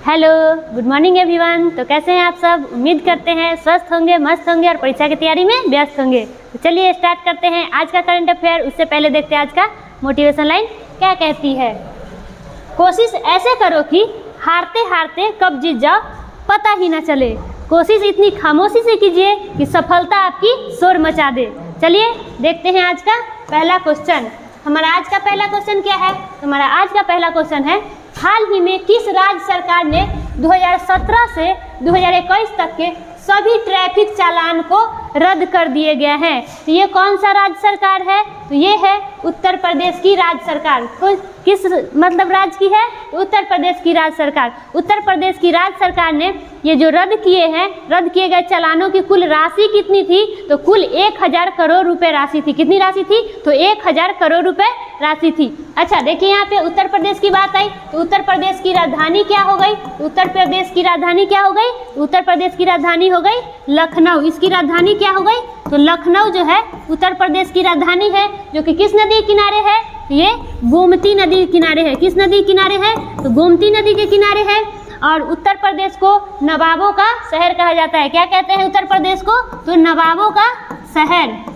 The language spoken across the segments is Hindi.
Hello, good morning everyone. तो कैसे हैं आप सब? उम्मीद करते हैं स्वस्थ होंगे, मस्त होंगे और परीक्षा की तैयारी में व्यस्त होंगे। तो चलिए स्टार्ट करते हैं आज का करंट अफेयर। उससे पहले देखते हैं आज का मोटिवेशन लाइन क्या कहती है। कोशिश ऐसे करो कि हारते हारते कब जीत जाओ पता ही ना चले। कोशिश इतनी खामोशी से कीजिए कि सफलता आपकी शोर मचा दे। चलिए देखते हैं आज का पहला क्वेश्चन। हमारा आज का पहला क्वेश्चन क्या है? हमारा आज का पहला क्वेश्चन है, हाल ही में किस राज्य सरकार ने 2017 से 2021 तक के सभी ट्रैफिक चालान को रद्द कर दिए गए हैं? तो ये कौन सा राज्य सरकार है? तो ये है उत्तर प्रदेश की राज्य सरकार। तो किस मतलब राज्य की है? तो उत्तर प्रदेश की राज्य सरकार। उत्तर प्रदेश की राज्य सरकार ने ये जो रद्द किए गए चालानों की कुल राशि कितनी थी? तो कुल 1000 करोड़ रुपए राशि थी। कितनी राशि थी? तो 1000 करोड़ रुपए राशि थी। अच्छा देखिए यहाँ पे उत्तर प्रदेश की बात आई तो उत्तर प्रदेश की राजधानी क्या हो गई? उत्तर प्रदेश की राजधानी क्या हो गई? उत्तर प्रदेश की राजधानी हो गई लखनऊ। इसकी राजधानी क्या हो गई? तो लखनऊ जो है उत्तर प्रदेश की राजधानी है, जो कि किस नदी के किनारे है? ये गोमती नदी के किनारे है। किस नदी के किनारे है? तो गोमती नदी के किनारे है। और उत्तर प्रदेश को नवाबों का शहर कहा जाता है। क्या कहते हैं उत्तर प्रदेश को? तो नवाबों का शहर।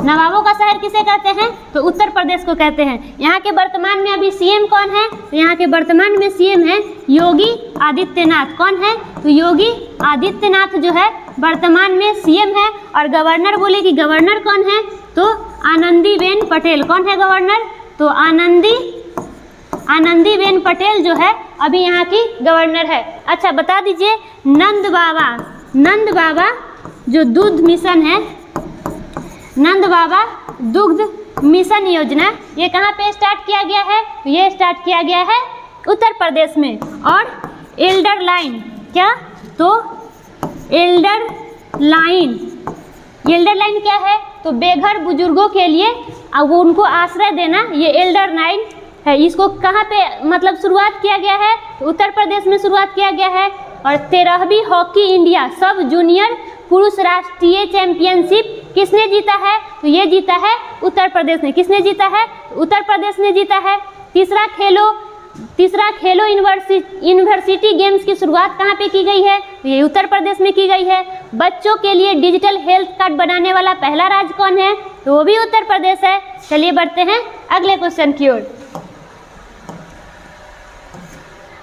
नवाबों का शहर किसे कहते हैं? तो उत्तर प्रदेश को कहते हैं। यहाँ के वर्तमान में अभी सीएम कौन है? तो यहाँ के वर्तमान में सीएम है योगी आदित्यनाथ। कौन है? तो योगी आदित्यनाथ जो है वर्तमान में सीएम है। और गवर्नर बोले कि गवर्नर कौन है? तो आनंदीबेन पटेल। कौन है गवर्नर? तो आनंदीबेन पटेल जो है अभी यहाँ की गवर्नर है। अच्छा बता दीजिए, नंद बाबा जो दूध मिशन है, नंद बाबा दुग्ध मिशन योजना, ये कहाँ पे स्टार्ट किया गया है? तो ये स्टार्ट किया गया है उत्तर प्रदेश में। और एल्डर लाइन क्या? तो एल्डर लाइन क्या है? तो बेघर बुजुर्गों के लिए वो उनको आश्रय देना, ये एल्डर लाइन है। इसको कहाँ पे मतलब शुरुआत किया गया है? तो उत्तर प्रदेश में शुरुआत किया गया है। और 13वीं हॉकी इंडिया सब जूनियर पुरुष राष्ट्रीय चैंपियनशिप किसने जीता है? तो ये जीता है उत्तर प्रदेश ने। किसने जीता है? उत्तर प्रदेश ने जीता है। तीसरा खेलो यूनिवर्सिटी गेम्स की शुरुआत कहाँ पे की गई है? तो ये उत्तर प्रदेश में की गई है। बच्चों के लिए डिजिटल हेल्थ कार्ड बनाने वाला पहला राज्य कौन है? तो वो भी उत्तर प्रदेश है। चलिए बढ़ते हैं अगले क्वेश्चन की ओर।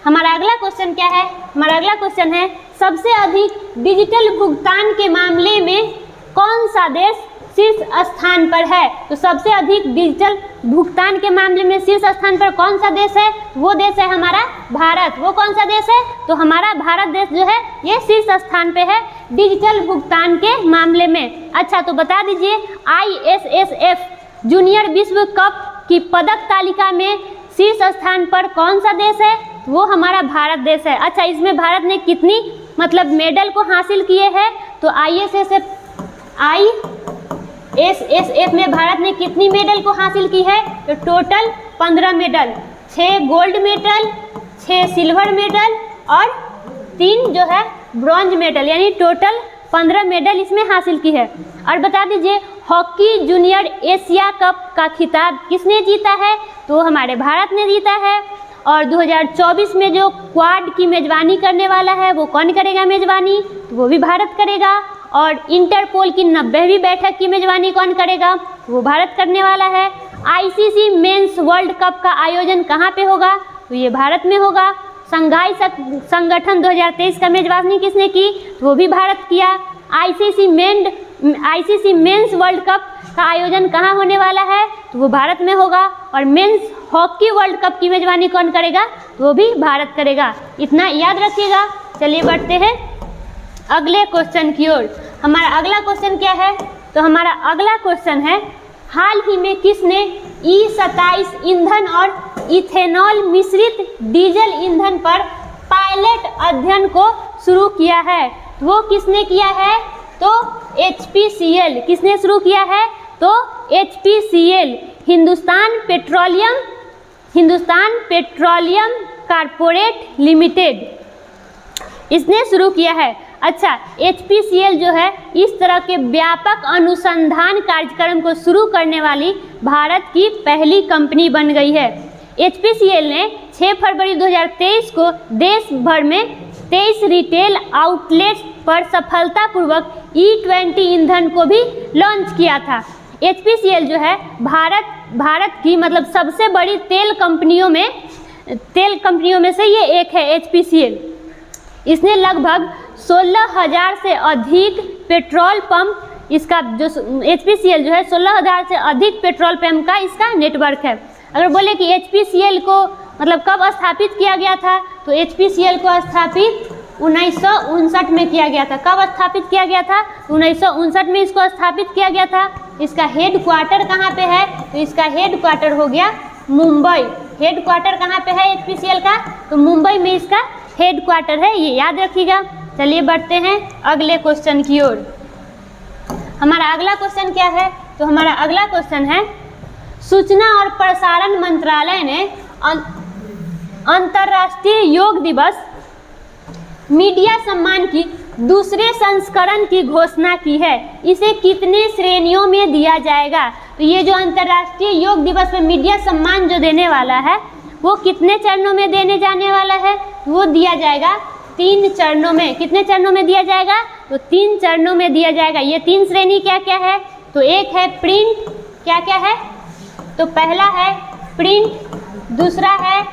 हमारा अगला क्वेश्चन क्या है? हमारा अगला क्वेश्चन है, सबसे अधिक डिजिटल भुगतान के मामले में कौन सा देश शीर्ष स्थान पर है? तो सबसे अधिक डिजिटल भुगतान के मामले में शीर्ष स्थान पर कौन सा देश है? वो देश है हमारा भारत। वो कौन सा देश है? तो हमारा भारत देश जो है ये शीर्ष स्थान पे है डिजिटल भुगतान के मामले में। अच्छा तो बता दीजिए, ISSF जूनियर विश्व कप की पदक तालिका में शीर्ष स्थान पर कौन सा देश है? वो हमारा भारत देश है। अच्छा इसमें भारत ने कितनी मतलब मेडल को हासिल किए हैं? तो ISSF में भारत ने कितनी मेडल को हासिल की है? तो total 15 medal, 6 gold medal, 6 silver medal और 3 जो है ब्रॉन्ज मेडल, यानी टोटल 15 मेडल इसमें हासिल की है। और बता दीजिए, हॉकी जूनियर एशिया कप का खिताब किसने जीता है? तो हमारे भारत ने जीता है। और 2024 में जो क्वाड की मेजबानी करने वाला है वो कौन करेगा मेजबानी? तो वो भी भारत करेगा। और इंटरपोल की 90वीं बैठक की मेजबानी कौन करेगा? वो भारत करने वाला है। ICC मेंस वर्ल्ड कप का आयोजन कहाँ पे होगा? तो ये भारत में होगा। शंघाई संगठन 2023 का मेजबानी किसने की? तो वो भी भारत किया। ICC मेंस वर्ल्ड कप का आयोजन कहाँ होने वाला है? तो वो भारत में होगा। और मेंस हॉकी वर्ल्ड कप की मेजबानी कौन करेगा? तो वो भी भारत करेगा। इतना याद रखिएगा। चलिए बढ़ते हैं अगले क्वेश्चन की ओर। हमारा अगला क्वेश्चन क्या है? तो हमारा अगला क्वेश्चन है, हाल ही में किसने E27 ईंधन और इथेनॉल मिश्रित डीजल ईंधन पर पायलट अध्ययन को शुरू किया है? वो किसने किया है? तो HPCL। किसने शुरू किया है? तो HPCL Hindustan petroleum corporate limited, इसने शुरू किया है। अच्छा HPCL जो है इस तरह के व्यापक अनुसंधान कार्यक्रम को शुरू करने वाली भारत की पहली कंपनी बन गई है। HPCL ने 6 फरवरी 2023 को देश भर में 23 रिटेल आउटलेट्स पर सफलतापूर्वक E20 ईंधन को भी लॉन्च किया था। HPCL जो है भारत की मतलब सबसे बड़ी तेल कंपनियों में से ये एक है HPCL। इसने लगभग 16,000 से अधिक पेट्रोल पंप, इसका जो HPCL जो है 16,000 से अधिक पेट्रोल पंप का इसका नेटवर्क है। अगर बोले कि HPCL को मतलब कब स्थापित किया गया था, तो HPCL को स्थापित 1959 में किया गया था। कब स्थापित किया गया था? 1959 में इसको स्थापित किया गया था। इसका हेड क्वार्टर कहाँ पे है? तो इसका हेड क्वार्टर हो गया मुंबई। हेड क्वार्टर कहाँ पे है HPCL का? तो मुंबई में इसका हेड क्वार्टर है, ये याद रखिएगा। चलिए बढ़ते हैं अगले क्वेश्चन की ओर। हमारा अगला क्वेश्चन क्या है? तो हमारा अगला क्वेश्चन है, सूचना और प्रसारण मंत्रालय ने अंतर्राष्ट्रीय योग दिवस मीडिया सम्मान की दूसरे संस्करण की घोषणा की है। इसे कितने श्रेणियों में दिया जाएगा? तो ये जो अंतर्राष्ट्रीय योग दिवस में मीडिया सम्मान जो देने वाला है, वो कितने चरणों में देने जाने वाला है? वो दिया जाएगा 3 चरणों में। कितने चरणों में दिया जाएगा? तो 3 चरणों में दिया जाएगा। ये 3 श्रेणी क्या क्या है? तो एक है प्रिंट, क्या क्या है? तो पहला है प्रिंट, दूसरा है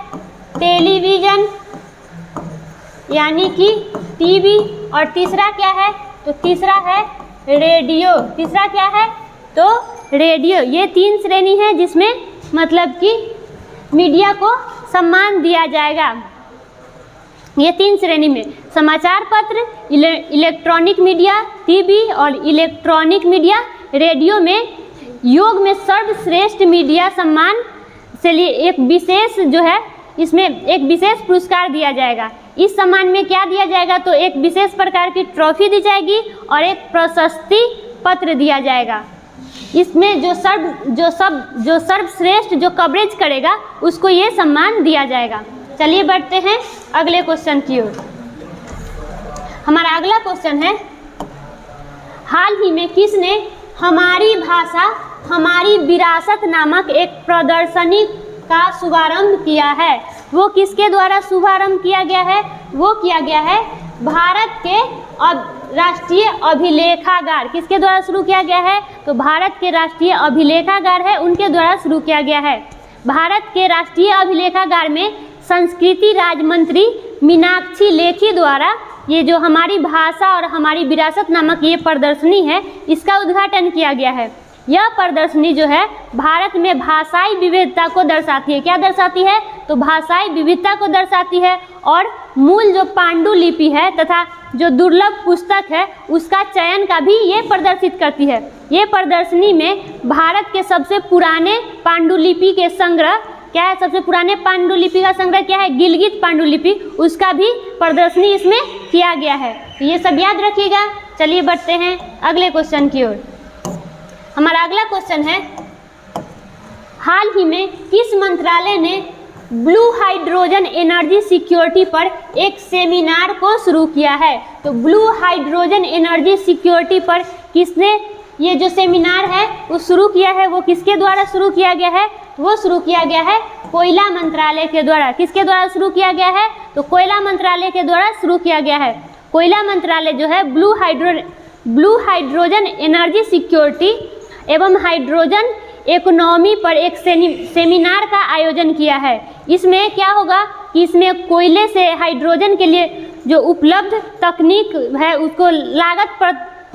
टेलीविज़न यानी कि टीवी, और तीसरा क्या है? तो तीसरा है रेडियो। तीसरा क्या है? तो रेडियो। ये 3 श्रेणी है जिसमें मतलब कि मीडिया को सम्मान दिया जाएगा। ये 3 श्रेणी में समाचार पत्र, इलेक्ट्रॉनिक मीडिया, टीवी और इलेक्ट्रॉनिक मीडिया, रेडियो में योग में सर्वश्रेष्ठ मीडिया सम्मान से लिए एक विशेष जो है, इसमें एक विशेष पुरस्कार दिया जाएगा। इस सम्मान में क्या दिया जाएगा? तो एक विशेष प्रकार की ट्रॉफी दी जाएगी और एक प्रशस्ति पत्र दिया जाएगा। इसमें जो सर्वश्रेष्ठ जो कवरेज करेगा उसको ये सम्मान दिया जाएगा। चलिए बढ़ते हैं अगले क्वेश्चन की ओर। हमारा अगला क्वेश्चन है, हाल ही में किसने हमारी भाषा हमारी विरासत नामक एक प्रदर्शनी का शुभारंभ किया है? वो किसके द्वारा शुभारंभ किया गया है? वो किया गया है भारत के राष्ट्रीय अभिलेखागार। किसके द्वारा शुरू किया गया है? तो भारत के राष्ट्रीय अभिलेखागार है, उनके द्वारा शुरू किया गया है। भारत के राष्ट्रीय अभिलेखागार में संस्कृति राज्य मंत्री मीनाक्षी लेखी द्वारा ये जो हमारी भाषा और हमारी विरासत नामक ये प्रदर्शनी है, इसका उद्घाटन किया गया है। यह प्रदर्शनी जो है भारत में भाषाई विविधता को दर्शाती है। क्या दर्शाती है? तो भाषाई विविधता को दर्शाती है, और मूल जो पांडुलिपि है तथा जो दुर्लभ पुस्तक है उसका चयन का भी ये प्रदर्शित करती है। ये प्रदर्शनी में भारत के सबसे पुराने पांडुलिपि के संग्रह, क्या है सबसे पुराने पांडुलिपि का संग्रह क्या है? गिलगित पांडुलिपि, उसका भी प्रदर्शनी इसमें किया गया है। तो ये सब याद रखिएगा। चलिए बढ़ते हैं अगले क्वेश्चन की ओर। हमारा अगला क्वेश्चन है, हाल ही में किस मंत्रालय ने ब्लू हाइड्रोजन एनर्जी सिक्योरिटी पर एक सेमिनार को शुरू किया है? तो ब्लू हाइड्रोजन एनर्जी सिक्योरिटी पर किसने ये जो सेमिनार है वो शुरू किया है? वो किसके द्वारा शुरू किया गया है? वो शुरू किया गया है कोयला मंत्रालय के द्वारा। किसके द्वारा शुरू किया गया है? तो कोयला मंत्रालय के द्वारा शुरू किया गया है। कोयला मंत्रालय जो है ब्लू हाइड्रोजन एनर्जी सिक्योरिटी एवं हाइड्रोजन इकोनॉमी पर एक सेमिनार का आयोजन किया है। इसमें क्या होगा कि इसमें कोयले से हाइड्रोजन के लिए जो उपलब्ध तकनीक है उसको लागत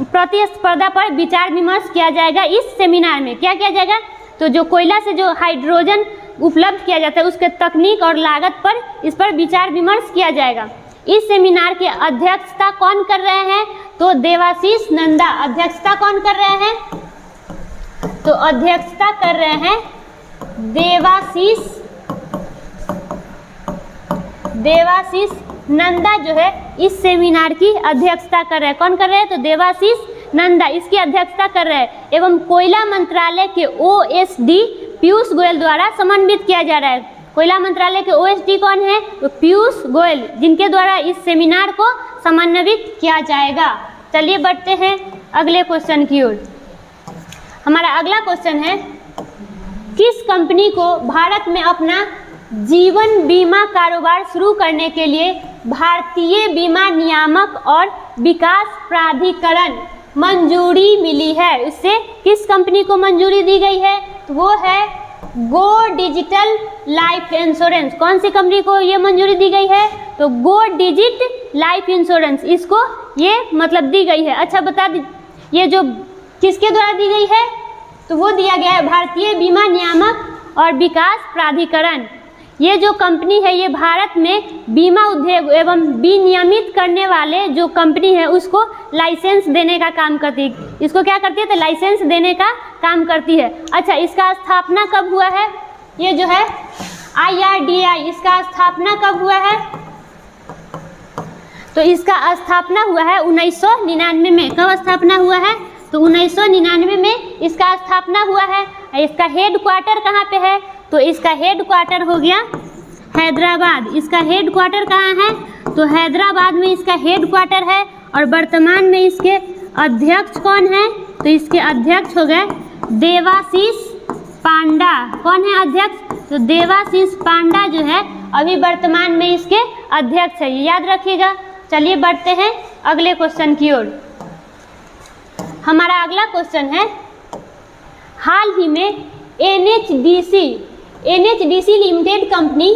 प्रतिस्पर्धा पर विचार विमर्श किया जाएगा। इस सेमिनार में क्या किया जाएगा? तो जो कोयला से जो हाइड्रोजन उपलब्ध किया जाता है उसके तकनीक और लागत पर इस पर विचार विमर्श किया जाएगा। इस सेमिनार की अध्यक्षता कौन कर रहे हैं? तो देवाशीष नंदा। अध्यक्षता कौन कर रहे हैं? तो अध्यक्षता कर रहे हैं देवाशीष नंदा जो है इस सेमिनार की अध्यक्षता कर रहे हैं। कौन कर रहे हैं? तो देवाशीष नंदा इसकी अध्यक्षता कर रहे हैं, एवं कोयला मंत्रालय के OSD पीयूष गोयल द्वारा समन्वित किया जा रहा है। कोयला मंत्रालय के OSD कौन है? तो पीयूष गोयल, जिनके द्वारा इस सेमिनार को समन्वित किया जाएगा। चलिए बढ़ते हैं अगले क्वेश्चन की ओर। हमारा अगला क्वेश्चन है, किस कंपनी को भारत में अपना जीवन बीमा कारोबार शुरू करने के लिए भारतीय बीमा नियामक और विकास प्राधिकरण मंजूरी मिली है। उससे किस कंपनी को मंजूरी दी गई है? तो वो है गो डिजिटल लाइफ इंश्योरेंस। कौन सी कंपनी को ये मंजूरी दी गई है? तो गो डिजिट लाइफ इंश्योरेंस, इसको ये मतलब दी गई है। अच्छा बता दी, ये जो किसके द्वारा दी गई है? तो वो दिया गया है भारतीय बीमा नियामक और विकास प्राधिकरण। ये जो कंपनी है ये भारत में बीमा उद्योग एवं विनियमित करने वाले जो कंपनी है उसको लाइसेंस देने का काम करती है। इसको क्या करती है? तो लाइसेंस देने का काम करती है। अच्छा, इसका स्थापना कब हुआ है? ये जो है IRDAI, इसका स्थापना कब हुआ है? तो इसका स्थापना हुआ है 1999 में। कब स्थापना हुआ है? तो 1999 में इसका स्थापना हुआ है। इसका हेड क्वार्टर कहाँ पे है? तो इसका हेड क्वार्टर हो गया हैदराबाद। इसका हेड क्वार्टर कहाँ है? तो हैदराबाद में इसका हेड क्वार्टर है। और वर्तमान में इसके अध्यक्ष कौन है? तो इसके अध्यक्ष हो गए देवाशीष पांडा। कौन है अध्यक्ष? तो देवाशीष पांडा जो है अभी वर्तमान में इसके अध्यक्ष है, ये याद रखिएगा। चलिए बढ़ते हैं अगले क्वेश्चन की ओर। हमारा अगला क्वेश्चन है, हाल ही में NHDC लिमिटेड कंपनी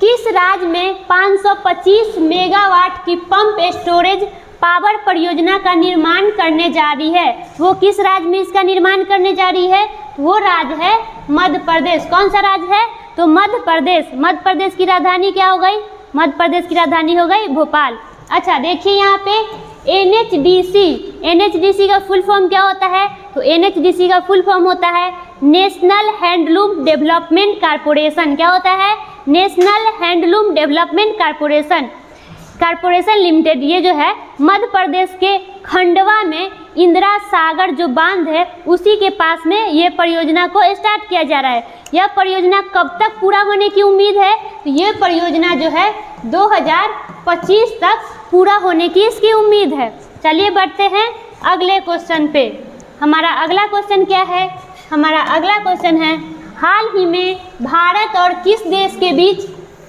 किस राज्य में 525 मेगावाट की पंप स्टोरेज पावर परियोजना का निर्माण करने जा रही है? वो किस राज्य में इसका निर्माण करने जा रही है? वो राज्य है मध्य प्रदेश। कौन सा राज्य है? तो मध्य प्रदेश। मध्य प्रदेश की राजधानी क्या हो गई? मध्य प्रदेश की राजधानी हो गई भोपाल। अच्छा देखिए यहाँ पे NHDC का फुल फॉर्म क्या होता है? तो NHDC का फुल फॉर्म होता है नेशनल हैंडलूम डेवलपमेंट कारपोरेशन। क्या होता है? National handloom development corporation limited. ये जो है मध्य प्रदेश के खंडवा में इंदिरा सागर जो बांध है उसी के पास में ये परियोजना को स्टार्ट किया जा रहा है। यह परियोजना कब तक पूरा होने की उम्मीद है? तो ये परियोजना जो है 2025 तक पूरा होने की इसकी उम्मीद है। चलिए बढ़ते हैं अगले क्वेश्चन पे। हमारा अगला क्वेश्चन क्या है? हमारा अगला क्वेश्चन है, हाल ही में भारत और किस देश के बीच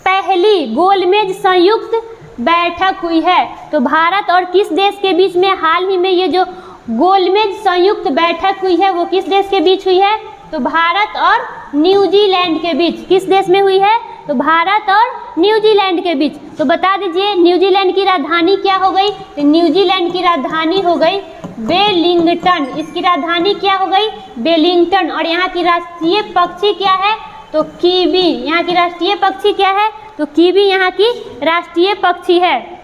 पहली गोलमेज संयुक्त बैठक हुई है? तो भारत और किस देश के बीच में हाल ही में ये जो गोलमेज संयुक्त बैठक हुई है वो किस देश के बीच हुई है? तो भारत और न्यूजीलैंड के बीच। किस देश में हुई है? तो भारत और न्यूजीलैंड के बीच। तो बता दीजिए न्यूजीलैंड की राजधानी क्या हो गई? तो न्यूजीलैंड की राजधानी हो गई वेलिंगटन। इसकी राजधानी क्या हो गई? वेलिंगटन। और यहाँ की राष्ट्रीय पक्षी क्या है? तो कीवी। यहाँ की राष्ट्रीय पक्षी क्या है? तो कीवी यहाँ की राष्ट्रीय पक्षी है।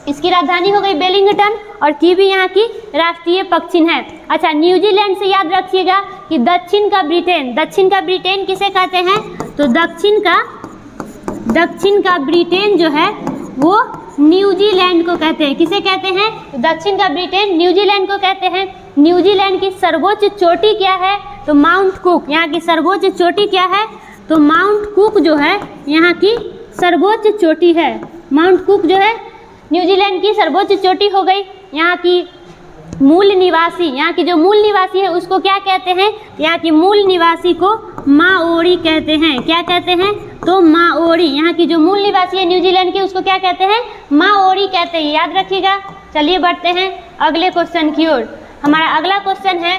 इसकी राजधानी हो गई वेलिंगटन और कीवी यहाँ की राष्ट्रीय पक्षी है। अच्छा न्यूजीलैंड से याद रखिएगा कि दक्षिण का ब्रिटेन किसे कहते हैं? तो दक्षिण का ब्रिटेन जो है वो न्यूजीलैंड को कहते हैं। किसे कहते हैं? तो दक्षिण का ब्रिटेन न्यूजीलैंड को कहते हैं। न्यूजीलैंड की सर्वोच्च चोटी क्या है? तो माउंट कुक। यहाँ की सर्वोच्च चोटी क्या है? तो माउंट कुक जो है यहाँ की सर्वोच्च चोटी है। माउंट कुक जो है न्यूजीलैंड की सर्वोच्च चोटी हो गई। यहाँ की मूल निवासी है उसको क्या कहते हैं? यहाँ की मूल निवासी को माओरी कहते हैं। क्या कहते हैं? तो माओरी। यहाँ की जो मूल निवासी है न्यूजीलैंड की उसको क्या कहते हैं? माओरी कहते हैं, याद रखिएगा। चलिए बढ़ते हैं अगले क्वेश्चन की ओर। हमारा अगला क्वेश्चन है,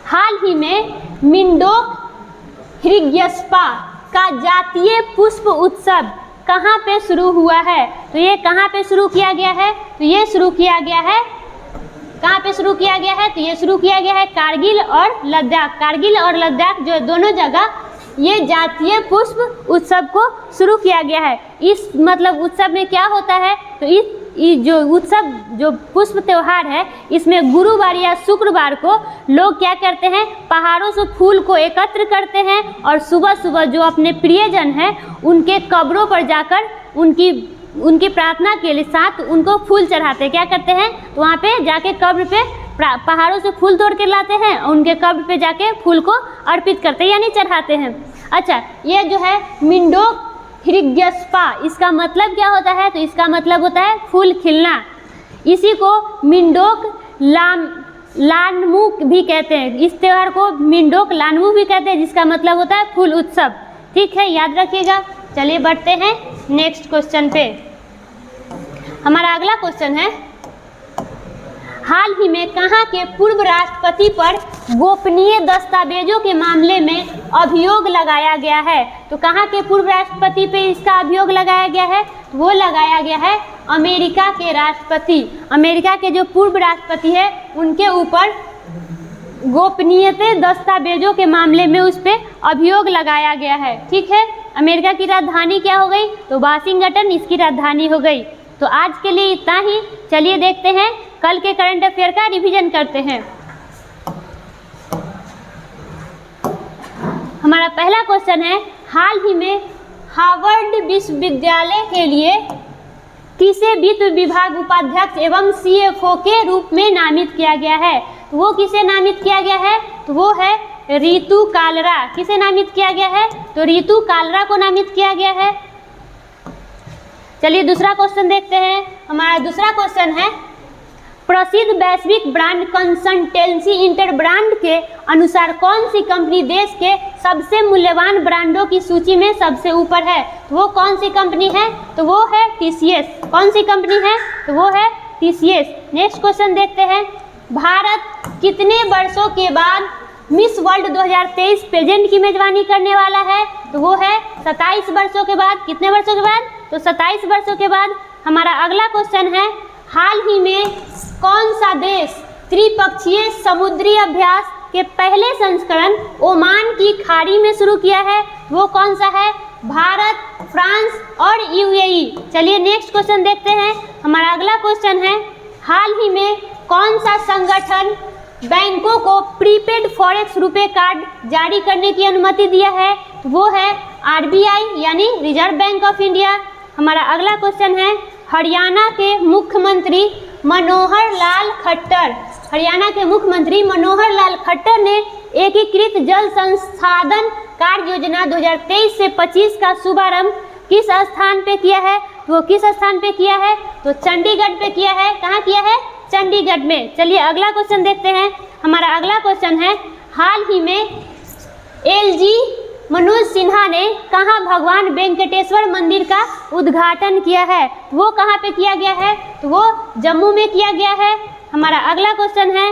हाल ही में मिंडोक हिरिग्यस्पा का जातीय पुष्प उत्सव कहाँ पे शुरू हुआ है? तो ये कहाँ पे शुरू किया गया है? तो ये शुरू किया गया है, कहाँ पे शुरू किया गया है? तो ये शुरू किया गया है कारगिल और लद्दाख जो दोनों जगह ये जातीय पुष्प उत्सव को शुरू किया गया है। इस मतलब उत्सव में क्या होता है? तो इस जो उत्सव जो पुष्प त्यौहार है इसमें गुरुवार या शुक्रवार को लोग क्या करते हैं? पहाड़ों से फूल को एकत्र करते हैं और सुबह सुबह जो अपने प्रियजन हैं उनके कब्रों पर जाकर उनकी प्रार्थना के लिए साथ उनको फूल चढ़ाते हैं। क्या करते हैं? तो वहाँ पे जाके कब्र पे पहाड़ों से फूल तोड़ के लाते हैं और उनके कब्र पे जाके फूल को अर्पित करते हैं यानी चढ़ाते हैं। अच्छा ये जो है मिंडोक हिरिग्यस्पा, इसका मतलब क्या होता है? तो इसका मतलब होता है फूल खिलना। इसी को मिंडोक लानमू भी कहते हैं। इस त्यौहार को मिंडोक लानमू भी कहते हैं जिसका मतलब होता है फूल उत्सव। ठीक है, याद रखिएगा। चलिए बढ़ते हैं नेक्स्ट क्वेश्चन पे। हमारा अगला क्वेश्चन है, हाल ही में कहाँ के पूर्व राष्ट्रपति पर गोपनीय दस्तावेजों के मामले में अभियोग लगाया गया है? तो कहाँ के पूर्व राष्ट्रपति पे इसका अभियोग लगाया गया है? वो लगाया गया है अमेरिका के राष्ट्रपति। अमेरिका के जो पूर्व राष्ट्रपति है उनके ऊपर गोपनीयता दस्तावेजों के मामले में उस पर अभियोग लगाया गया है। ठीक है, अमेरिका की राजधानी क्या हो गई? तो वाशिंगटन इसकी राजधानी हो गई। तो आज के लिए इतना ही। चलिए देखते हैं कल के करंट अफेयर का रिवीजन करते हैं। हमारा पहला क्वेश्चन है, हाल ही में हार्वर्ड विश्वविद्यालय के लिए किसे वित्त विभाग उपाध्यक्ष एवं CFO के रूप में नामित किया गया है? तो वो किसे नामित किया गया है? तो वो है रितु कालरा। किसे नामित किया गया है? तो रितु कालरा को नामित किया गया है। चलिए दूसरा क्वेश्चन देखते हैं। हमारा दूसरा क्वेश्चन है, प्रसिद्ध वैश्विक ब्रांड कंसल्टेंसी इंटरब्रांड के अनुसार कौन सी कंपनी देश के सबसे मूल्यवान ब्रांडों की सूची में सबसे ऊपर है? तो वो कौन सी कंपनी है? तो वो है TCS। कौन सी कंपनी है? तो वो है TCS। नेक्स्ट क्वेश्चन देखते हैं, भारत कितने वर्षों के बाद मिस वर्ल्ड 2023 पेजेंट की मेजबानी करने वाला है? तो वो है 27 वर्षों के बाद। कितने वर्षों के बाद? तो 27 वर्षों के बाद। हमारा अगला क्वेश्चन है, हाल ही में कौन सा देश त्रिपक्षीय समुद्री अभ्यास के पहले संस्करण ओमान की खाड़ी में शुरू किया है? वो कौन सा है? भारत, फ्रांस और UAE। चलिए नेक्स्ट क्वेश्चन देखते हैं। हमारा अगला क्वेश्चन है, हाल ही में कौन सा संगठन बैंकों को प्रीपेड फॉरेक्स रुपए कार्ड जारी करने की अनुमति दिया है? वो है RBI यानी रिजर्व बैंक ऑफ इंडिया। हमारा अगला क्वेश्चन है, हरियाणा के मुख्यमंत्री मनोहर लाल खट्टर, हरियाणा के मुख्यमंत्री मनोहर लाल खट्टर ने एकीकृत जल संसाधन कार्य योजना 2023 से 25 का शुभारंभ किस स्थान पे किया है? वो किस स्थान पे किया है? तो चंडीगढ़ पे किया है। कहाँ किया है? चंडीगढ़ में। चलिए अगला क्वेश्चन देखते हैं। हमारा अगला क्वेश्चन है, हाल ही में LG मनोज सिन्हा ने कहाँ भगवान वेंकटेश्वर मंदिर का उद्घाटन किया है? वो कहाँ पे किया गया है? तो वो जम्मू में किया गया है। हमारा अगला क्वेश्चन है,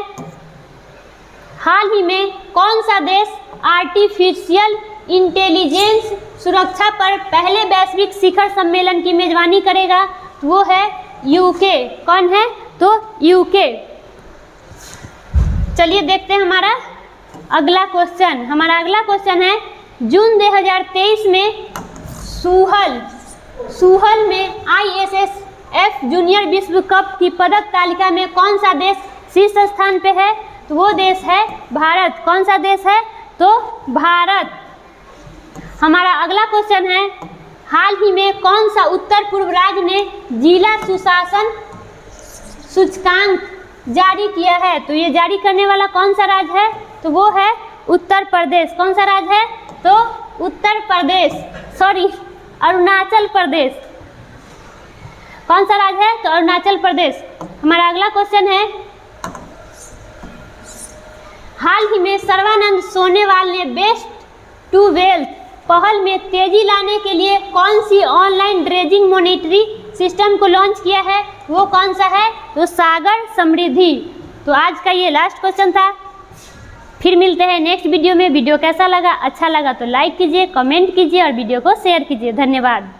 हाल ही में कौन सा देश आर्टिफिशियल इंटेलिजेंस सुरक्षा पर पहले वैश्विक शिखर सम्मेलन की मेजबानी करेगा? तो वो है UK। कौन है? तो UK। चलिए देखते हैं हमारा अगला क्वेश्चन। हमारा अगला क्वेश्चन है, जून 2023 में सूहल में ISSF जूनियर विश्व कप की पदक तालिका में कौन सा देश शीर्ष स्थान पे है? तो वो देश है भारत। कौन सा देश है? तो भारत। हमारा अगला क्वेश्चन है, हाल ही में कौन सा उत्तर पूर्व राज्य ने जिला सुशासन सूचकांक जारी किया है? तो ये जारी करने वाला कौन सा राज्य है? तो वो है उत्तर प्रदेश। कौन सा राज्य है? तो उत्तर प्रदेश, अरुणाचल प्रदेश। कौन सा राज्य है? तो अरुणाचल प्रदेश। हमारा अगला क्वेश्चन है, हाल ही में सर्बानंद सोनोवाल ने बेस्ट टू वेल्थ पहल में तेजी लाने के लिए कौन सी ऑनलाइन ड्रेजिंग मॉनिटरिंग सिस्टम को लॉन्च किया है? वो कौन सा है? तो सागर समृद्धि। तो आज का ये लास्ट क्वेश्चन था। फिर मिलते हैं नेक्स्ट वीडियो में। वीडियो कैसा लगा? अच्छा लगा तो लाइक कीजिए, कमेंट कीजिए और वीडियो को शेयर कीजिए। धन्यवाद।